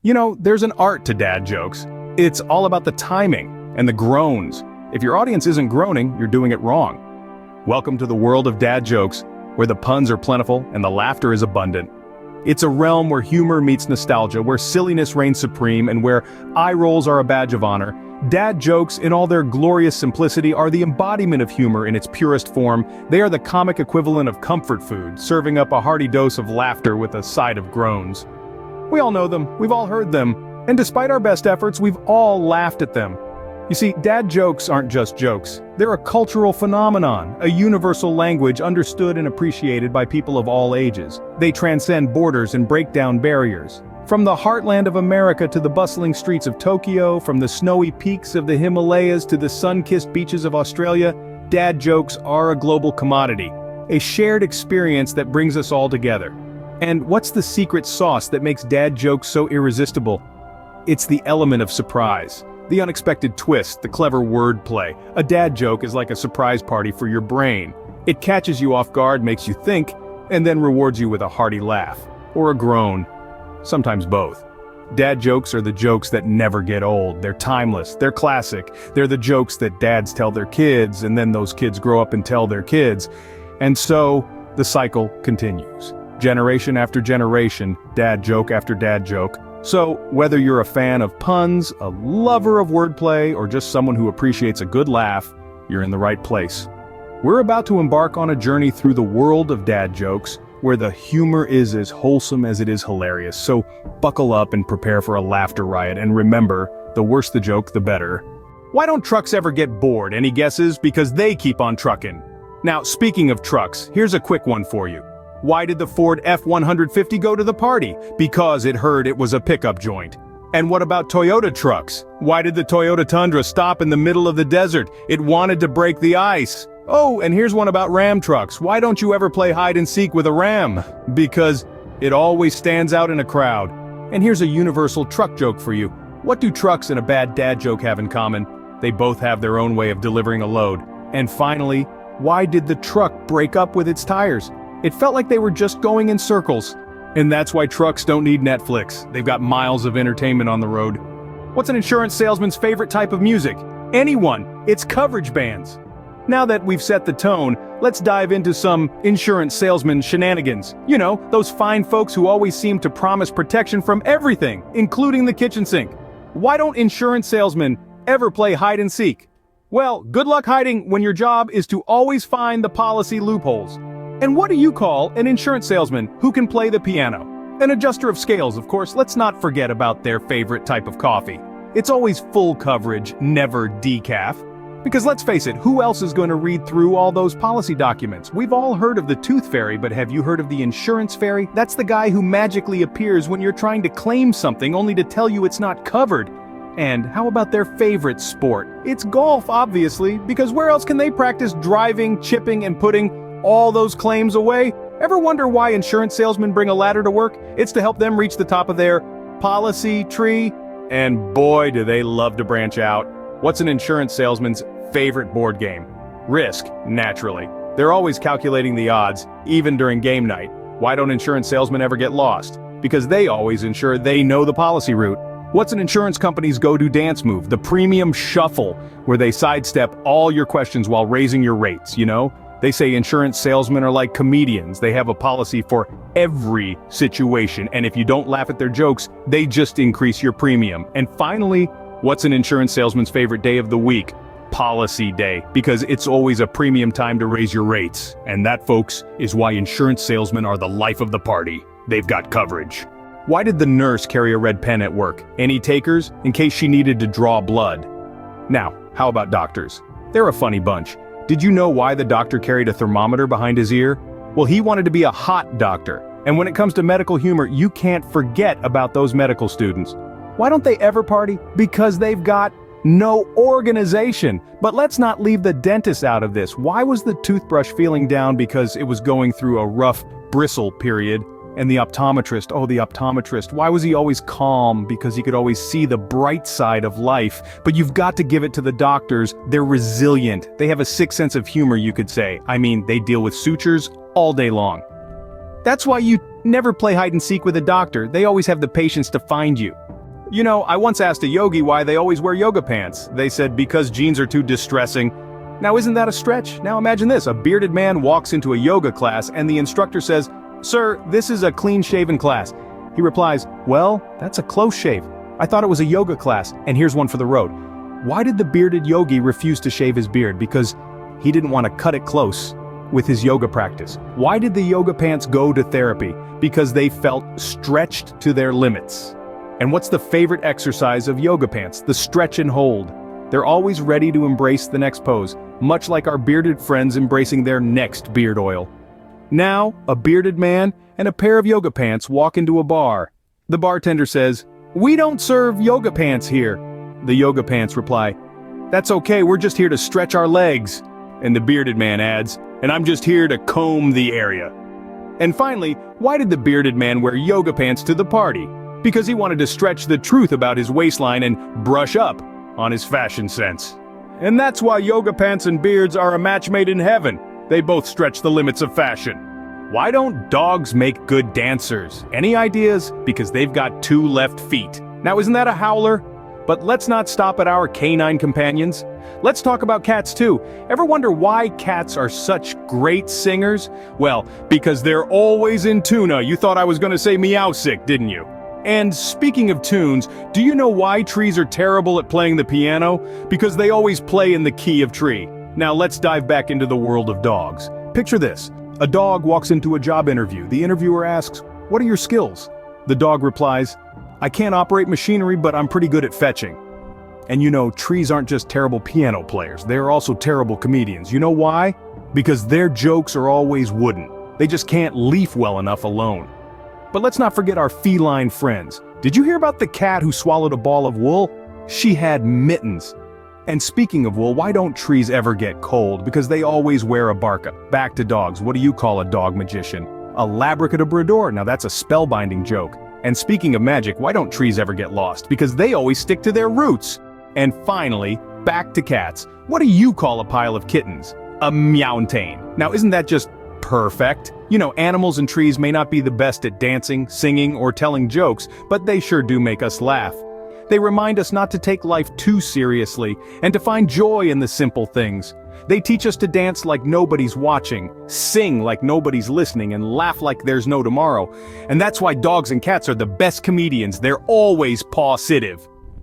You know, there's an art to dad jokes. It's all about the timing and the groans. If your audience isn't groaning, you're doing it wrong. Welcome to the world of dad jokes, where the puns are plentiful and the laughter is abundant. It's a realm where humor meets nostalgia, where silliness reigns supreme, and where eye rolls are a badge of honor. Dad jokes, in all their glorious simplicity, are the embodiment of humor in its purest form. They are the comic equivalent of comfort food, serving up a hearty dose of laughter with a side of groans. We all know them, we've all heard them, and despite our best efforts, we've all laughed at them. You see, dad jokes aren't just jokes. They're a cultural phenomenon, a universal language understood and appreciated by people of all ages. They transcend borders and break down barriers. From the heartland of America to the bustling streets of Tokyo, from the snowy peaks of the Himalayas to the sun-kissed beaches of Australia, dad jokes are a global commodity, a shared experience that brings us all together. And what's the secret sauce that makes dad jokes so irresistible? It's the element of surprise. The unexpected twist, the clever wordplay. A dad joke is like a surprise party for your brain. It catches you off guard, makes you think, and then rewards you with a hearty laugh. Or a groan. Sometimes both. Dad jokes are the jokes that never get old. They're timeless, they're classic. They're the jokes that dads tell their kids, and then those kids grow up and tell their kids. And so, the cycle continues. Generation after generation, dad joke after dad joke. So, whether you're a fan of puns, a lover of wordplay, or just someone who appreciates a good laugh, you're in the right place. We're about to embark on a journey through the world of dad jokes, where the humor is as wholesome as it is hilarious. So, buckle up and prepare for a laughter riot, and remember, the worse the joke, the better. Why don't trucks ever get bored? Any guesses? Because they keep on trucking. Now, speaking of trucks, here's a quick one for you. Why did the Ford F-150 go to the party? Because it heard it was a pickup joint. And what about Toyota trucks? Why did the Toyota Tundra stop in the middle of the desert? It wanted to break the ice. Oh, and here's one about Ram trucks. Why don't you ever play hide and seek with a Ram? Because it always stands out in a crowd. And here's a universal truck joke for you. What do trucks and a bad dad joke have in common? They both have their own way of delivering a load. And finally, why did the truck break up with its tires? It felt like they were just going in circles. And that's why trucks don't need Netflix. They've got miles of entertainment on the road. What's an insurance salesman's favorite type of music? Anyone. It's coverage bands. Now that we've set the tone, let's dive into some insurance salesman shenanigans. You know, those fine folks who always seem to promise protection from everything, including the kitchen sink. Why don't insurance salesmen ever play hide and seek? Well, good luck hiding when your job is to always find the policy loopholes. And what do you call an insurance salesman who can play the piano? An adjuster of scales, of course. Let's not forget about their favorite type of coffee. It's always full coverage, never decaf. Because let's face it, who else is going to read through all those policy documents? We've all heard of the tooth fairy, but have you heard of the insurance fairy? That's the guy who magically appears when you're trying to claim something only to tell you it's not covered. And how about their favorite sport? It's golf, obviously, because where else can they practice driving, chipping, and putting all those claims away? Ever wonder why insurance salesmen bring a ladder to work? It's to help them reach the top of their policy tree. And boy, do they love to branch out. What's an insurance salesman's favorite board game? Risk, naturally. They're always calculating the odds, even during game night. Why don't insurance salesmen ever get lost? Because they always ensure they know the policy route. What's an insurance company's go-to dance move? The premium shuffle, where they sidestep all your questions while raising your rates, you know? They say insurance salesmen are like comedians. They have a policy for every situation, and if you don't laugh at their jokes, they just increase your premium. And finally, what's an insurance salesman's favorite day of the week? Policy day, because it's always a premium time to raise your rates. And that, folks, is why insurance salesmen are the life of the party. They've got coverage. Why did the nurse carry a red pen at work? Any takers? In case she needed to draw blood. Now, how about doctors? They're a funny bunch. Did you know why the doctor carried a thermometer behind his ear? Well, he wanted to be a hot doctor. And when it comes to medical humor, you can't forget about those medical students. Why don't they ever party? Because they've got no organization. But let's not leave the dentist out of this. Why was the toothbrush feeling down? Because it was going through a rough bristle period. And the optometrist, why was he always calm? Because he could always see the bright side of life. But you've got to give it to the doctors. They're resilient. They have a sick sense of humor, you could say. I mean, they deal with sutures all day long. That's why you never play hide and seek with a doctor. They always have the patience to find you. You know, I once asked a yogi why they always wear yoga pants. They said because jeans are too distressing. Now isn't that a stretch? Now imagine this, a bearded man walks into a yoga class and the instructor says, "Sir, this is a clean-shaven class." He replies, "Well, that's a close shave. I thought it was a yoga class, and here's one for the road." Why did the bearded yogi refuse to shave his beard? Because he didn't want to cut it close with his yoga practice. Why did the yoga pants go to therapy? Because they felt stretched to their limits. And what's the favorite exercise of yoga pants? The stretch and hold. They're always ready to embrace the next pose, much like our bearded friends embracing their next beard oil. Now, a bearded man and a pair of yoga pants walk into a bar. The bartender says, "We don't serve yoga pants here." The yoga pants reply, "That's okay, we're just here to stretch our legs." And the bearded man adds, "And I'm just here to comb the area." And finally, why did the bearded man wear yoga pants to the party? Because he wanted to stretch the truth about his waistline and brush up on his fashion sense. And that's why yoga pants and beards are a match made in heaven. They both stretch the limits of fashion. Why don't dogs make good dancers? Any ideas? Because they've got 2 left feet. Now isn't that a howler? But let's not stop at our canine companions. Let's talk about cats too. Ever wonder why cats are such great singers? Well, because they're always in tuna. You thought I was gonna say meow-sick, didn't you? And speaking of tunes, do you know why trees are terrible at playing the piano? Because they always play in the key of tree. Now let's dive back into the world of dogs. Picture this. A dog walks into a job interview. The interviewer asks, "What are your skills?" The dog replies, "I can't operate machinery, but I'm pretty good at fetching." And you know, trees aren't just terrible piano players, they're also terrible comedians. You know why? Because their jokes are always wooden. They just can't leaf well enough alone. But let's not forget our feline friends. Did you hear about the cat who swallowed a ball of wool? She had mittens. And speaking of wool, why don't trees ever get cold? Because they always wear a barca. Back to dogs, what do you call a dog magician? A labracadabrador. Now that's a spellbinding joke. And speaking of magic, why don't trees ever get lost? Because they always stick to their roots. And finally, back to cats. What do you call a pile of kittens? A meountain. Now isn't that just perfect? You know, animals and trees may not be the best at dancing, singing, or telling jokes, but they sure do make us laugh. They remind us not to take life too seriously, and to find joy in the simple things. They teach us to dance like nobody's watching, sing like nobody's listening, and laugh like there's no tomorrow. And that's why dogs and cats are the best comedians. They're always positive.